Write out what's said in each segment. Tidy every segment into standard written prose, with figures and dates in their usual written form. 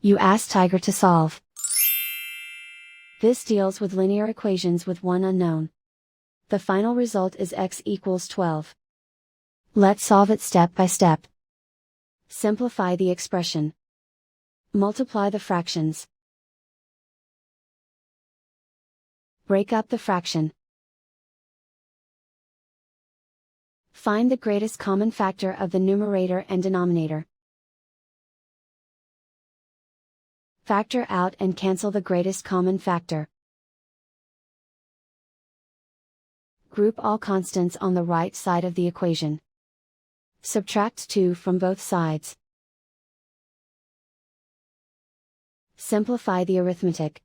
You ask Tiger to solve. This deals with linear equations with one unknown. The final result is x equals 12. Let's solve it step by step. Simplify the expression. Multiply the fractions. Break up the fraction. Find the greatest common factor of the numerator and denominator. Factor out and cancel the greatest common factor. Group all constants on the right side of the equation. Subtract 2 from both sides. Simplify the arithmetic.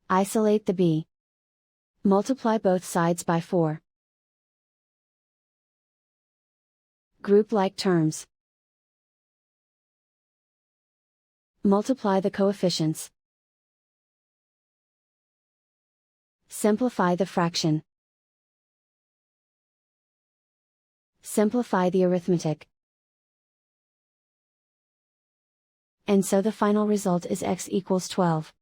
Isolate the b. Multiply both sides by 4. Group like terms. Multiply the coefficients. Simplify the fraction. Simplify the arithmetic. And so the final result is x equals 12.